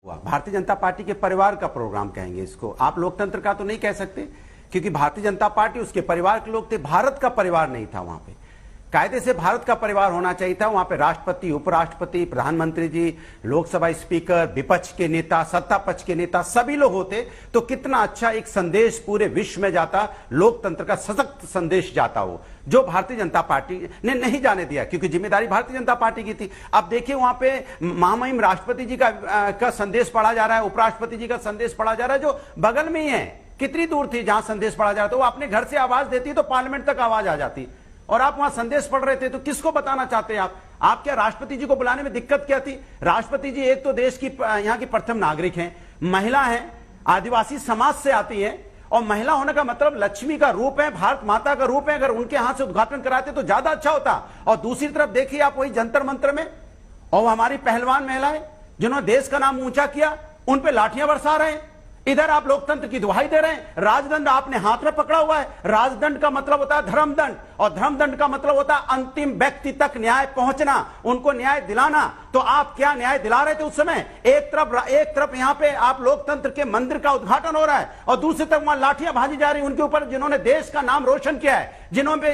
Bharatiya Janata party के परिवार का प्रोग्राम कहेंगे इसको। आप लोकतंत्र का तो नहीं कह सकते, क्योंकि भारतीय जनता पार्टी उसके परिवार के लोग थे, भारत का परिवार नहीं था। वहां पे कायदे से भारत का परिवार होना चाहिए था। वहां पे राष्ट्रपति, उपराष्ट्रपति, प्रधानमंत्री जी, लोकसभा स्पीकर, विपक्ष के नेता, सत्ता पक्ष के नेता, सभी लोग होते तो कितना अच्छा एक संदेश पूरे विश्व में जाता, लोकतंत्र का सशक्त संदेश जाता हो, जो भारतीय जनता पार्टी ने नहीं जाने दिया, क्योंकि जिम्मेदारी भारतीय जनता पार्टी की थी। अब देखिए वहां पे महामहिम राष्ट्रपति जी का संदेश पढ़ा जा रहा है, उपराष्ट्रपति जी का संदेश पढ़ा जा रहा है, जो बगल में ही है। कितनी दूर थी जहां संदेश पढ़ा जा रहा था, वो अपने घर से आवाज देती तो पार्लियामेंट तक आवाज आ जाती, और आप वहां संदेश पढ़ रहे थे। तो किसको बताना चाहते हैं आप क्या राष्ट्रपति जी को बुलाने में दिक्कत क्या थी? राष्ट्रपति जी एक तो देश की यहां की प्रथम नागरिक हैं, महिला हैं, आदिवासी समाज से आती है, और महिला होने का मतलब लक्ष्मी का रूप है, भारत माता का रूप है। अगर उनके हाथ से उद्घाटन कराते तो ज्यादा अच्छा होता। और दूसरी तरफ देखिए आप वही जंतर मंत्र में, और हमारी पहलवान महिलाएं जिन्होंने देश का नाम ऊंचा किया, उन पे लाठियां बरसा रहे हैं। इधर आप लोकतंत्र की दुहाई दे रहे हैं, राजदंड आपने हाथ में पकड़ा हुआ है। राजदंड का मतलब होता है धर्मदंड, और धर्मदंड का मतलब होता है अंतिम व्यक्ति तक न्याय पहुंचना, उनको न्याय दिलाना। तो आप क्या न्याय दिला रहे थे उस समय? एक तरफ यहां पे आप लोकतंत्र के मंदिर का उद्घाटन हो रहा है, और दूसरी तरफ वहां लाठियां भाजी जा रही उनके ऊपर, जिन्होंने देश का नाम रोशन किया है, जिन्होंने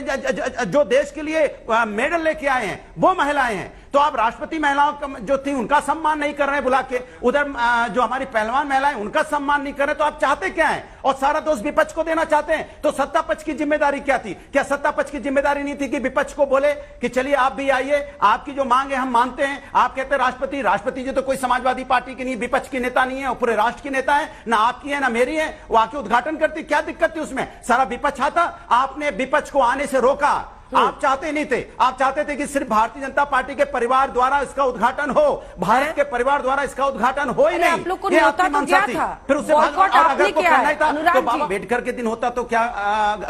जो देश के लिए मेडल लेके आए हैं, वो महिलाएं हैं। तो आप राष्ट्रपति महिलाओं जो थी उनका सम्मान नहीं कर रहे हैं बुला के, उधर जो हमारी पहलवान महिलाएं उनका सम्मान नहीं कर रहे। तो आप चाहते क्या है? और सारा दोष विपक्ष को देना चाहते हैं। तो सत्ता पक्ष की जिम्मेदारी क्या थी? क्या सत्ता पक्ष की जिम्मेदारी नहीं थी कि विपक्ष को बोले कि चलिए आप भी आइए, आपकी जो मांग है हम मानते हैं? आप कहते हैं राष्ट्रपति जी तो कोई समाजवादी पार्टी की नहीं, विपक्ष के नेता नहीं है, पूरे राष्ट्र के नेता है, ना आपकी है ना मेरी है, वो आके उद्घाटन करती, क्या दिक्कत थी उसमें? सारा विपक्ष आता, आपने विपक्ष को आने से रोका। आप चाहते नहीं थे, आप चाहते थे कि सिर्फ भारतीय जनता पार्टी के परिवार द्वारा इसका उद्घाटन हो, भारत के परिवार द्वारा इसका उद्घाटन हो ही नहीं। ये आपकी मंशा थी। फिर उससे अगर को करना ही था तो बाबा अम्बेडकर के दिन होता तो क्या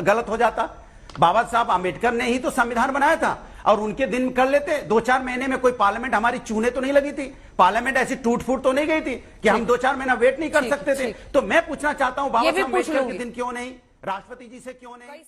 गलत हो जाता? बाबा साहब अम्बेडकर ने ही तो संविधान बनाया था, और उनके दिन कर लेते। 2-4 महीने में कोई पार्लियामेंट हमारी चूने तो नहीं लगी थी, पार्लियामेंट ऐसी टूट फूट तो नहीं गई थी कि हम 2-4 महीना वेट नहीं कर सकते थे। तो मैं पूछना चाहता हूं बाबा साहब अम्बेडकर के दिन क्यों नहीं, राष्ट्रपति जी से क्यों नहीं?